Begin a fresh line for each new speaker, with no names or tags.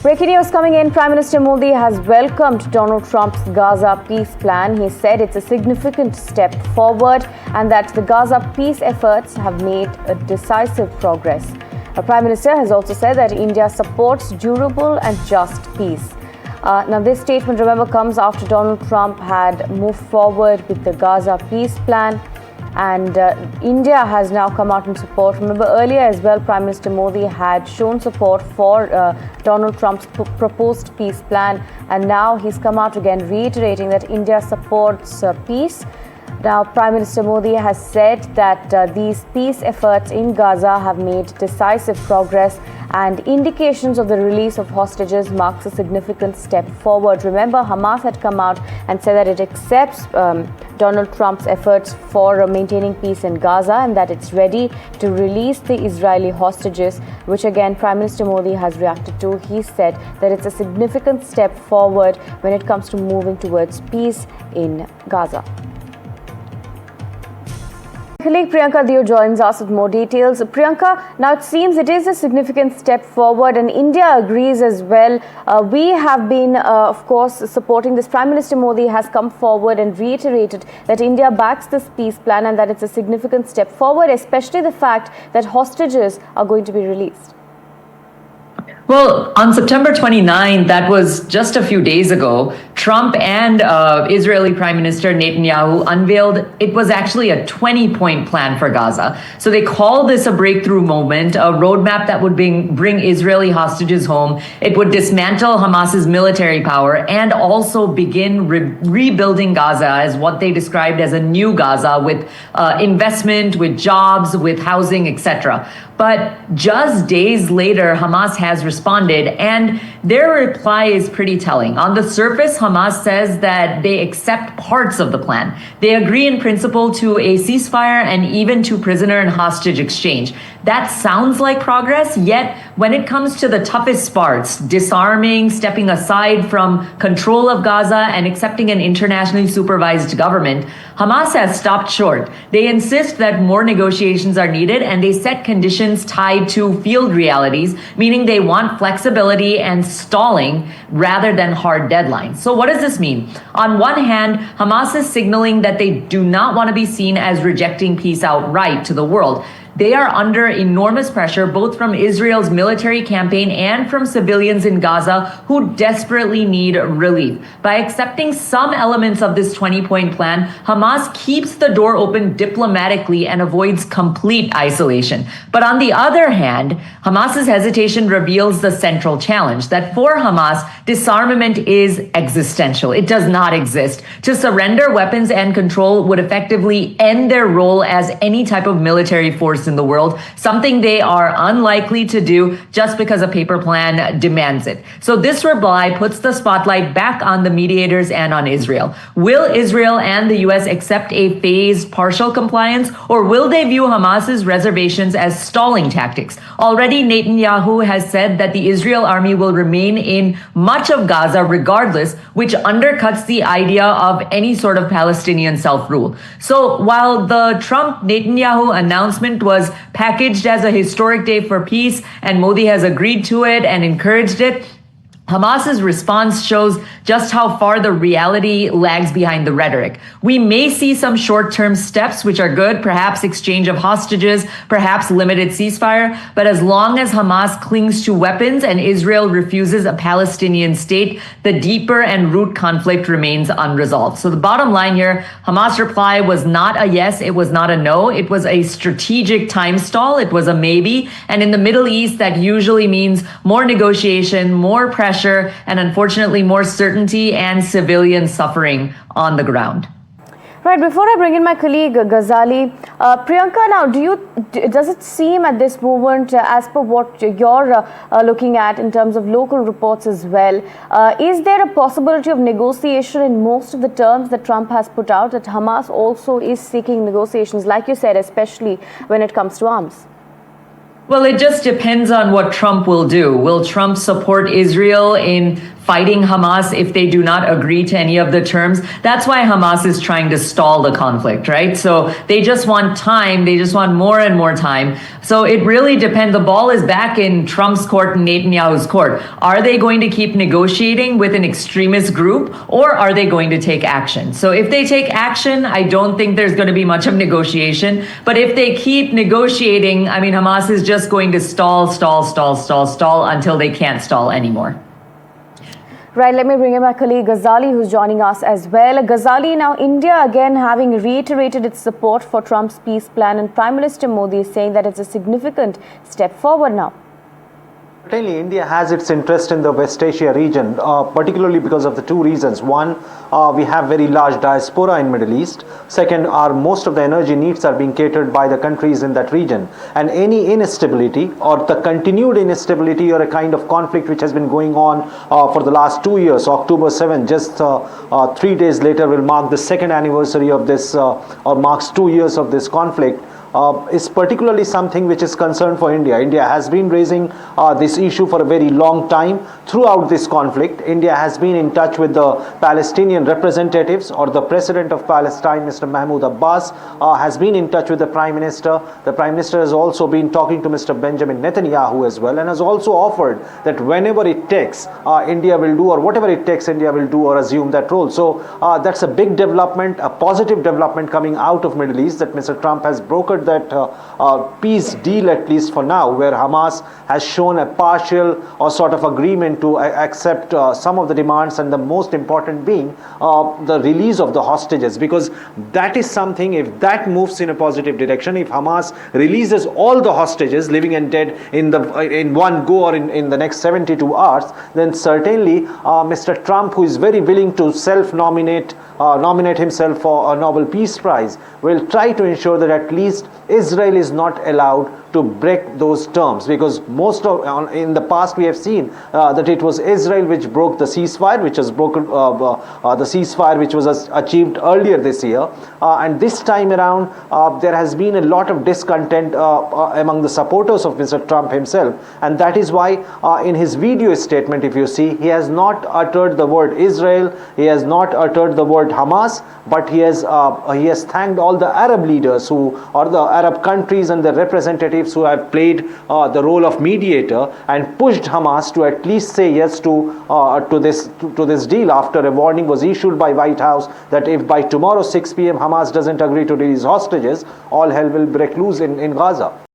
Breaking news coming in, Prime Minister Modi has welcomed Donald Trump's Gaza peace plan. He said it's a significant step forward and that the Gaza peace efforts have made a decisive progress. The Prime Minister has also said that India supports durable and just peace. Now, this statement, remember, comes after Donald Trump had moved forward with the Gaza peace plan. And India has now come out in support. Remember, earlier as well, Prime Minister Modi had shown support for Donald Trump's proposed peace plan. And now he's come out again reiterating that India supports peace. Now, Prime Minister Modi has said that these peace efforts in Gaza have made decisive progress, and indications of the release of hostages marks a significant step forward. Remember, Hamas had come out and said that it accepts Donald Trump's efforts for maintaining peace in Gaza and that it's ready to release the Israeli hostages, which again Prime Minister Modi has reacted to. He said that it's a significant step forward when it comes to moving towards peace in Gaza. Colleague Priyanka Dio joins us with more details. Priyanka, now it seems it is a significant step forward and India agrees as well. We have been, of course, supporting this. Prime Minister Modi has come forward and reiterated that India backs this peace plan and that it's a significant step forward, especially the fact that hostages are going to be released.
Well, on September 29, that was just a few days ago, Trump and Israeli Prime Minister Netanyahu unveiled it was actually a 20-point plan for Gaza. So they call this a breakthrough moment, a roadmap that would bring Israeli hostages home. It would dismantle Hamas's military power and also begin rebuilding Gaza as what they described as a new Gaza with investment, with jobs, with housing, etc. But just days later, Hamas has responded, and their reply is pretty telling. On the surface, Hamas says that they accept parts of the plan. They agree in principle to a ceasefire and even to prisoner and hostage exchange. That sounds like progress, yet when it comes to the toughest parts, disarming, stepping aside from control of Gaza, and accepting an internationally supervised government, Hamas has stopped short. They insist that more negotiations are needed, and they set conditions tied to field realities, meaning they want flexibility and stalling rather than hard deadlines. So what does this mean? On one hand, Hamas is signaling that they do not want to be seen as rejecting peace outright to the world. They are under enormous pressure, both from Israel's military campaign and from civilians in Gaza who desperately need relief. By accepting some elements of this 20-point plan, Hamas keeps the door open diplomatically and avoids complete isolation. But on the other hand, Hamas's hesitation reveals the central challenge that for Hamas, disarmament is existential. It does not exist. To surrender weapons and control would effectively end their role as any type of military force in the world, something they are unlikely to do just because a paper plan demands it. So this reply puts the spotlight back on the mediators and on Israel. Will Israel and the US accept a phased partial compliance, or will they view Hamas's reservations as stalling tactics? Already Netanyahu has said that the Israel army will remain in much of Gaza regardless, which undercuts the idea of any sort of Palestinian self-rule. So while the Trump-Netanyahu announcement was packaged as a historic day for peace, and Modi has agreed to it and encouraged it, Hamas's response shows just how far the reality lags behind the rhetoric. We may see some short-term steps, which are good, perhaps exchange of hostages, perhaps limited ceasefire, but as long as Hamas clings to weapons and Israel refuses a Palestinian state, the deeper and root conflict remains unresolved. So the bottom line here, Hamas' reply was not a yes, it was not a no, it was a strategic time stall, it was a maybe, and in the Middle East, that usually means more negotiation, more pressure, and unfortunately more certainty and civilian suffering on the ground.
Right, before I bring in my colleague Ghazali, Priyanka, now does it seem at this moment, as per what you're looking at in terms of local reports as well, is there a possibility of negotiation in most of the terms that Trump has put out, that Hamas also is seeking negotiations, like you said, especially when it comes to arms?
Well, it just depends on what Trump will do. Will Trump support Israel in fighting Hamas if they do not agree to any of the terms? That's why Hamas is trying to stall the conflict, right? So they just want time. They just want more and more time. So it really depends. The ball is back in Trump's court and Netanyahu's court. Are they going to keep negotiating with an extremist group, or are they going to take action? So if they take action, I don't think there's going to be much of negotiation. But if they keep negotiating, I mean, Hamas is just going to stall until they can't stall anymore.
Right, let me bring in my colleague Ghazali, who's joining us as well. Ghazali, now India again having reiterated its support for Trump's peace plan, and Prime Minister Modi is saying that it's a significant step forward now.
Certainly, India has its interest in the West Asia region, particularly because of the two reasons. One, we have very large diaspora in Middle East. Second, most of the energy needs are being catered by the countries in that region. And any instability or the continued instability or a kind of conflict which has been going on for the last 2 years, October 7, just 3 days later will mark the second anniversary of this, or marks 2 years of this conflict. Is particularly something which is concern for India. India has been raising this issue for a very long time. Throughout this conflict, India has been in touch with the Palestinian representatives, or the President of Palestine, Mr. Mahmoud Abbas, has been in touch with the Prime Minister. The Prime Minister has also been talking to Mr. Benjamin Netanyahu as well, and has also offered that whenever it takes, India will do, or whatever it takes, India will do or assume that role. So that's a big development, a positive development coming out of Middle East, that Mr. Trump has brokered that peace deal, at least for now, where Hamas has shown a partial or sort of agreement to accept some of the demands, and the most important being the release of the hostages, because that is something, if that moves in a positive direction, if Hamas releases all the hostages, living and dead, in one go or in the next 72 hours, then certainly Mr. Trump, who is very willing to self-nominate himself for a Nobel Peace Prize, will try to ensure that at least Israel is not allowed to break those terms, because in the past we have seen that it was Israel which broke the ceasefire, which was broken the ceasefire which was achieved earlier this year, and this time around there has been a lot of discontent among the supporters of Mr. Trump himself, and that is why in his video statement, if you see, he has not uttered the word Israel, he has not uttered the word Hamas, but he has thanked all the Arab leaders or the Arab countries and the representatives who have played the role of mediator and pushed Hamas to at least say yes to this deal, after a warning was issued by White House that if by tomorrow 6 p.m. Hamas doesn't agree to release hostages, all hell will break loose in Gaza.